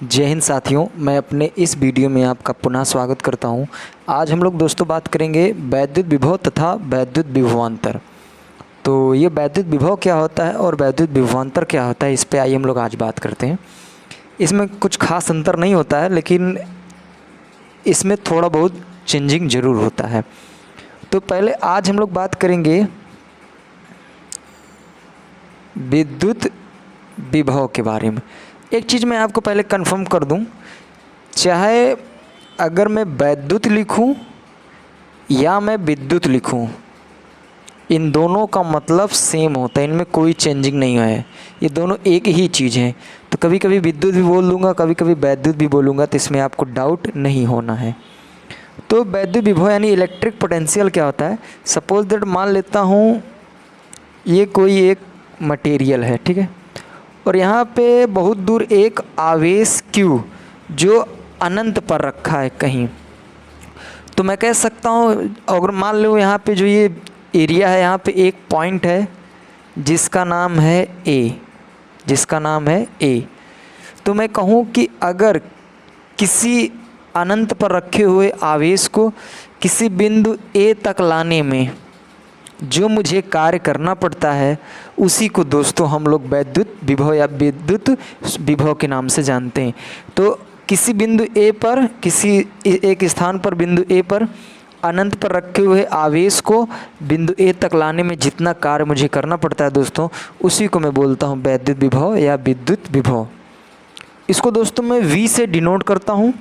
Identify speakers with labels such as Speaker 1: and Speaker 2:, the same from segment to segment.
Speaker 1: जय हिंद साथियों, मैं अपने इस वीडियो में आपका पुनः स्वागत करता हूं। आज हम लोग दोस्तों बात करेंगे वैद्युत विभव तथा वैद्युत विभवांतर। तो ये वैद्युत विभव क्या होता है और वैद्युत विभवांतर क्या होता है, इस पे आइए हम लोग आज बात करते हैं। इसमें कुछ खास अंतर नहीं होता है, लेकिन इसमें थोड़ा बहुत चेंजिंग ज़रूर होता है। तो पहले आज हम लोग बात करेंगे विद्युत विभव के बारे में। एक चीज़ मैं आपको पहले कंफर्म कर दूं, चाहे अगर मैं वैद्युत लिखूं या मैं विद्युत लिखूं, इन दोनों का मतलब सेम होता है, इनमें कोई चेंजिंग नहीं है। ये दोनों एक ही चीज़ हैं। तो कभी कभी विद्युत भी बोल दूंगा, कभी कभी वैद्युत भी बोलूँगा, तो इसमें आपको डाउट नहीं होना है। तो वैद्युत विभव यानी इलेक्ट्रिक पोटेंशियल क्या होता है। सपोज दैट मान लेता हूँ ये कोई एक मटेरियल है, ठीक है, और यहाँ पे बहुत दूर एक आवेश Q जो अनंत पर रखा है कहीं। तो मैं कह सकता हूँ, अगर मान लो यहाँ पे जो ये एरिया है, यहाँ पे एक पॉइंट है जिसका नाम है A, तो मैं कहूँ कि अगर किसी अनंत पर रखे हुए आवेश को किसी बिंदु A तक लाने में जो मुझे कार्य करना पड़ता है, उसी को दोस्तों हम लोग वैद्युत विभव या विद्युत विभव के नाम से जानते हैं। तो किसी बिंदु A पर, किसी एक स्थान पर बिंदु A पर अनंत पर रखे हुए आवेश को बिंदु A तक लाने में जितना कार्य मुझे करना पड़ता है दोस्तों, उसी को मैं बोलता हूँ वैद्युत विभव या विद्युत विभव। इसको दोस्तों मैं V से डिनोट करता हूँ,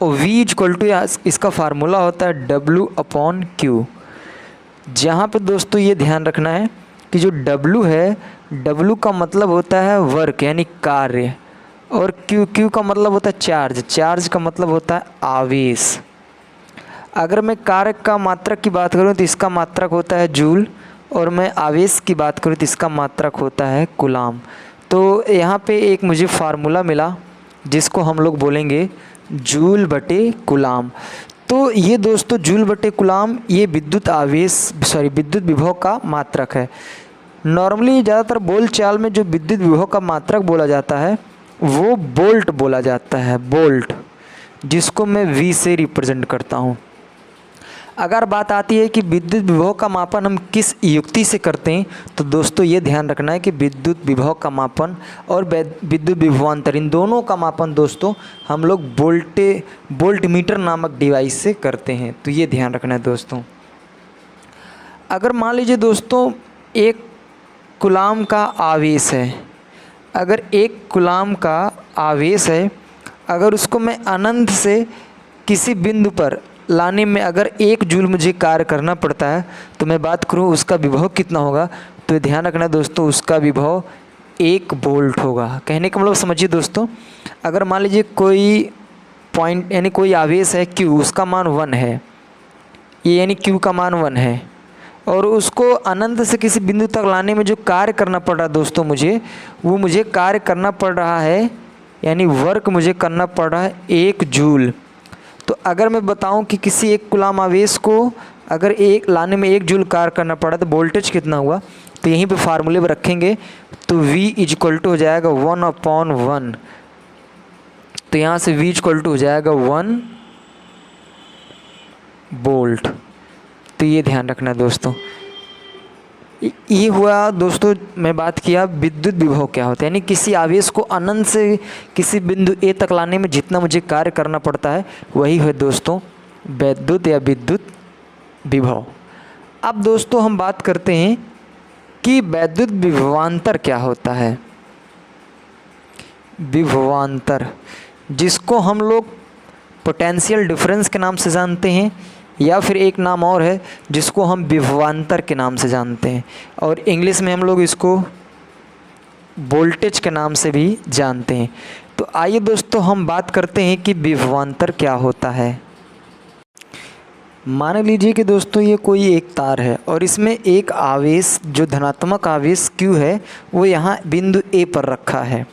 Speaker 1: और V इक्वल टू, इसका फार्मूला होता है W/Q। जहाँ पे दोस्तों ये ध्यान रखना है कि जो W है, W का मतलब होता है वर्क यानी कार्य, और Q का मतलब होता है चार्ज का मतलब होता है आवेश। अगर मैं कार्य का मात्रक की बात करूँ तो इसका मात्रक होता है जूल, और मैं आवेश की बात करूँ तो इसका मात्रक होता है कूलाम। तो यहाँ पे एक मुझे फार्मूला मिला जिसको हम लोग बोलेंगे जूल बटे कूलाम। तो ये दोस्तों जूल बटे कूलाम ये विद्युत विभव का मात्रक है। नॉर्मली ज़्यादातर बोलचाल में जो विद्युत विभव का मात्रक बोला जाता है वो वोल्ट बोला जाता है, वोल्ट, जिसको मैं V से रिप्रेजेंट करता हूँ। अगर बात आती है कि विद्युत विभव का मापन हम किस युक्ति से करते हैं, तो दोस्तों ये ध्यान रखना है कि विद्युत विभव का मापन और विद्युत विभवांतर, इन दोनों का मापन दोस्तों हम लोग वोल्टमीटर नामक डिवाइस से करते हैं। तो ये ध्यान रखना है दोस्तों। अगर मान लीजिए दोस्तों एक कूलाम का आवेश है, अगर एक कूलाम का आवेश है, अगर उसको मैं अनंत से किसी बिंदु पर लाने में अगर 1 जूल मुझे कार्य करना पड़ता है, तो मैं बात करूँ उसका विभव कितना होगा, तो ध्यान रखना दोस्तों उसका विभव 1 वोल्ट होगा। कहने का मतलब समझिए दोस्तों, अगर मान लीजिए कोई पॉइंट यानी कोई आवेश है Q, उसका मान 1 है, ये यानी Q का मान 1 है, और उसको अनंत से किसी बिंदु तक लाने में जो कार्य करना पड़ रहा है दोस्तों मुझे कार्य करना पड़ रहा है, यानी वर्क मुझे करना पड़ रहा है 1 जूल। तो अगर मैं बताऊं कि किसी एक कूलाम आवेश को अगर एक लाने में 1 जूल कार्य करना पड़ा तो वोल्टेज कितना हुआ, तो यहीं पे फार्मूले में रखेंगे तो V इक्वल टू हो जाएगा 1/1। तो यहाँ से V इक्वल टू हो जाएगा 1 वोल्ट। तो ये ध्यान रखना दोस्तों। ये हुआ दोस्तों, मैं बात किया विद्युत विभव क्या होता है, यानी किसी आवेश को अनंत से किसी बिंदु A तक लाने में जितना मुझे कार्य करना पड़ता है, वही है दोस्तों वैद्युत या विद्युत विभव। अब दोस्तों हम बात करते हैं कि वैद्युत विभवांतर क्या होता है। विभवांतर, जिसको हम लोग पोटेंशियल डिफरेंस के नाम से जानते हैं, या फिर एक नाम और है जिसको हम विभवांतर के नाम से जानते हैं, और इंग्लिश में हम लोग इसको वोल्टेज के नाम से भी जानते हैं। तो आइए दोस्तों हम बात करते हैं कि विभवांतर क्या होता है। मान लीजिए कि दोस्तों ये कोई एक तार है और इसमें एक आवेश जो धनात्मक आवेश Q है वो यहाँ बिंदु A पर रखा है।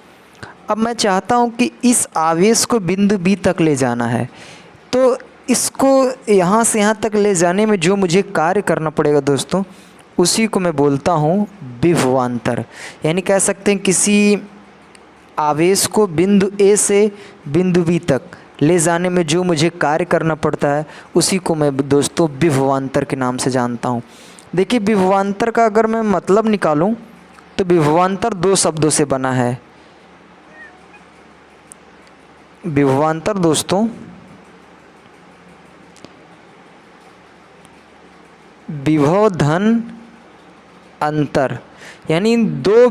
Speaker 1: अब मैं चाहता हूँ कि इस आवेश को बिंदु B तक ले जाना है, तो इसको यहाँ से यहाँ तक ले जाने में जो मुझे कार्य करना पड़ेगा दोस्तों, उसी को मैं बोलता हूँ विभवांतर। यानी कह सकते हैं किसी आवेश को बिंदु ए से बिंदु बी तक ले जाने में जो मुझे कार्य करना पड़ता है उसी को मैं दोस्तों विभवांतर के नाम से जानता हूँ। देखिए विभवांतर का अगर मैं मतलब निकालूं तो विभवांतर दो शब्दों से बना है। विभवांतर दोस्तों विभव धन अंतर, यानी दो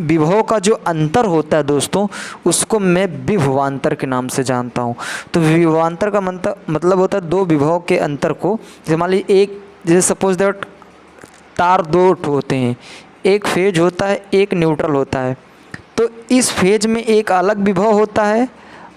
Speaker 1: विभव का जो अंतर होता है दोस्तों उसको मैं विभवांतर के नाम से जानता हूँ। तो विभवांतर का मतलब होता है दो विभव के अंतर को, जैसे मान लीजिए जैसे सपोज दैट तार दो होते हैं, एक फेज होता है एक न्यूट्रल होता है, तो इस फेज में एक अलग विभव होता है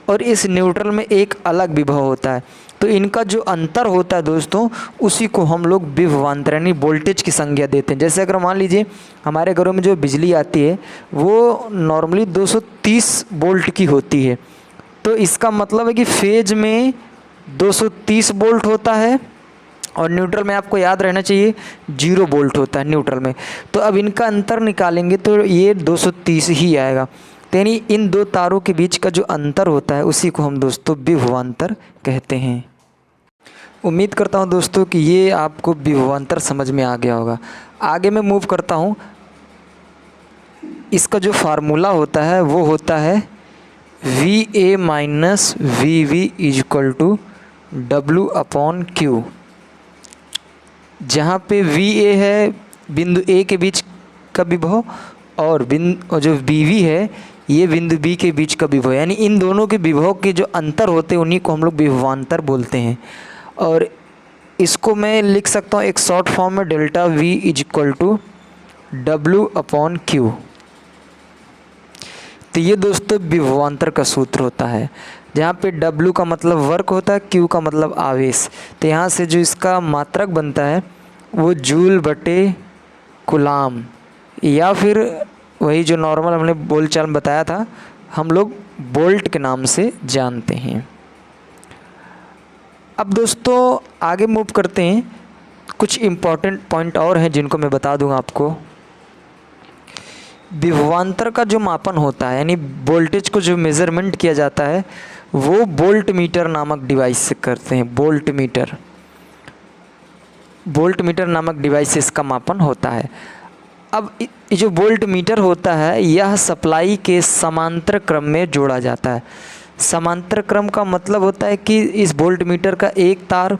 Speaker 1: और इस न्यूट्रल में एक अलग विभव होता है। तो इनका जो अंतर होता है दोस्तों उसी को हम लोग विभवांतर यानी वोल्टेज की संज्ञा देते हैं। जैसे अगर मान लीजिए हमारे घरों में जो बिजली आती है वो नॉर्मली 230 वोल्ट की होती है, तो इसका मतलब है कि फेज में 230 वोल्ट होता है और न्यूट्रल में आपको याद रहना चाहिए 0 वोल्ट होता है न्यूट्रल में। तो अब इनका अंतर निकालेंगे तो ये 230 ही आएगा। यानी इन दो तारों के बीच का जो अंतर होता है उसी को हम दोस्तों विभवांतर कहते हैं। उम्मीद करता हूं दोस्तों कि ये आपको विभवांतर समझ में आ गया होगा। आगे मैं मूव करता हूं। इसका जो फार्मूला होता है वो होता है VA minus VV is equal to W/Q, जहाँ पे VA है बिंदु A के बीच का विभव और जो VV है ये बिंदु B के बीच का विभव, यानी इन दोनों के विभव के जो अंतर होते हैं उन्हीं को हम लोग विभवांतर बोलते हैं। और इसको मैं लिख सकता हूँ एक शॉर्ट फॉर्म में delta V is equal to W/Q। तो ये दोस्तों विभवांतर का सूत्र होता है, जहाँ पे W का मतलब वर्क होता है, Q का मतलब आवेश। तो यहाँ से जो इसका मात्रक बनता है वो जूल बटे कूलाम, या फिर वही जो नॉर्मल हमने बोलचाल में बताया था हम लोग वोल्ट के नाम से जानते हैं। अब दोस्तों आगे मूव करते हैं। कुछ इम्पॉर्टेंट पॉइंट और हैं जिनको मैं बता दूंगा आपको। विभवांतर का जो मापन होता है यानी वोल्टेज को जो मेज़रमेंट किया जाता है वो वोल्ट मीटर नामक डिवाइस से करते हैं। वोल्ट मीटर नामक डिवाइस से इसका मापन होता है। अब ये जो वोल्ट मीटर होता है यह सप्लाई के समांतर क्रम में जोड़ा जाता है। समांतर क्रम का मतलब होता है कि इस वोल्ट मीटर का एक तार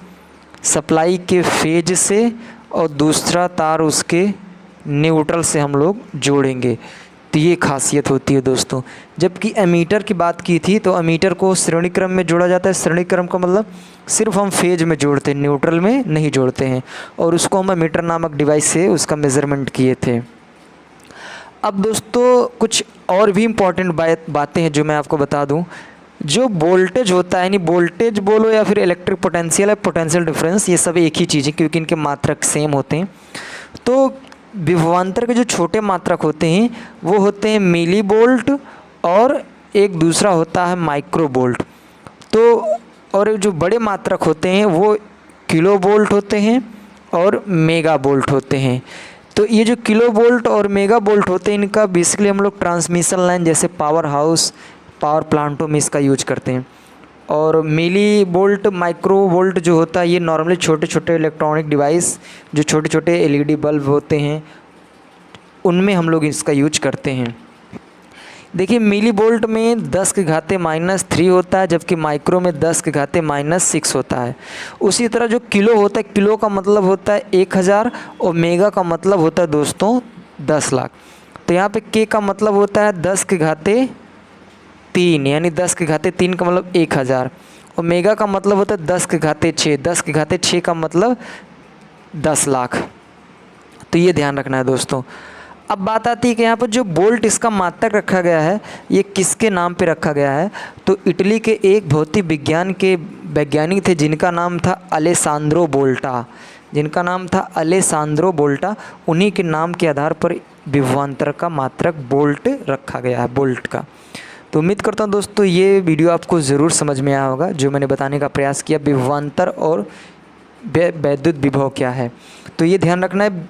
Speaker 1: सप्लाई के फेज से और दूसरा तार उसके न्यूट्रल से हम लोग जोड़ेंगे। तो ये खासियत होती है दोस्तों। जबकि एमीटर की बात की थी तो एमीटर को श्रेणी क्रम में जोड़ा जाता है। श्रेणी क्रम का मतलब सिर्फ हम फेज में जोड़ते हैं, न्यूट्रल में नहीं जोड़ते हैं, और उसको हम एमीटर नामक डिवाइस से उसका मेज़रमेंट किए थे। अब दोस्तों कुछ और भी इम्पॉर्टेंट बातें हैं जो मैं आपको बता दूं। जो वोल्टेज होता है यानी वोल्टेज बोलो या फिर इलेक्ट्रिक पोटेंशियल है, पोटेंशियल डिफरेंस, ये सब एक ही चीज़ है क्योंकि इनके मात्रक सेम होते हैं। तो विभवांतर के जो छोटे मात्रक होते हैं वो होते हैं मिली वोल्ट और एक दूसरा होता है माइक्रो वोल्ट। तो और जो बड़े मात्रक होते हैं वो किलो वोल्ट होते हैं और मेगा वोल्ट होते हैं। तो ये जो किलो वोल्ट और मेगा वोल्ट होते हैं इनका बेसिकली हम लोग ट्रांसमिशन लाइन जैसे पावर हाउस, पावर प्लांटों में इसका यूज करते हैं। और मिली वोल्ट, माइक्रो वोल्ट जो होता है ये नॉर्मली छोटे छोटे इलेक्ट्रॉनिक डिवाइस जो छोटे छोटे एलईडी बल्ब होते हैं उनमें हम लोग इसका यूज करते हैं। देखिए मिली वोल्ट में 10⁻³ होता है, जबकि माइक्रो में 10⁻6 होता है। उसी तरह जो किलो होता है, किलो का मतलब होता है 1000 और मेगा का मतलब होता है दोस्तों 10 लाख। तो यहाँ पे के का मतलब होता है 10⁻3 यानी 10⁻3 का मतलब 1000 और मेगा का मतलब होता है 10⁻6। 10⁻6 का मतलब 10 लाख। तो ये ध्यान रखना है दोस्तों। अब बात आती है कि यहाँ पर जो वोल्ट इसका मात्रक रखा गया है ये किसके नाम पे रखा गया है। तो इटली के एक भौतिक विज्ञान के वैज्ञानिक थे जिनका नाम था अलेसांद्रो वोल्टा। उन्हीं के नाम के आधार पर विभवांतर का मात्रक वोल्ट रखा गया है, वोल्ट का। तो उम्मीद करता हूँ दोस्तों ये वीडियो आपको ज़रूर समझ में आया होगा जो मैंने बताने का प्रयास किया विभवांतर और वैद्युत विभव क्या है। तो ये ध्यान रखना है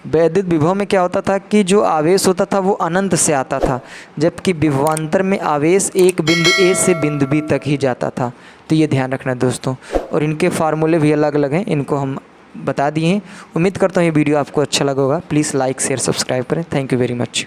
Speaker 1: वैद्युत विभव में क्या होता था कि जो आवेश होता था वो अनंत से आता था, जबकि विभवांतर में आवेश एक बिंदु ए से बिंदु बी तक ही जाता था। तो ये ध्यान रखना दोस्तों, और इनके फार्मूले भी अलग अलग हैं, इनको हम बता दिए हैं। उम्मीद करता हूँ ये वीडियो आपको अच्छा लगा होगा। प्लीज़ लाइक शेयर सब्सक्राइब करें। Thank you very much.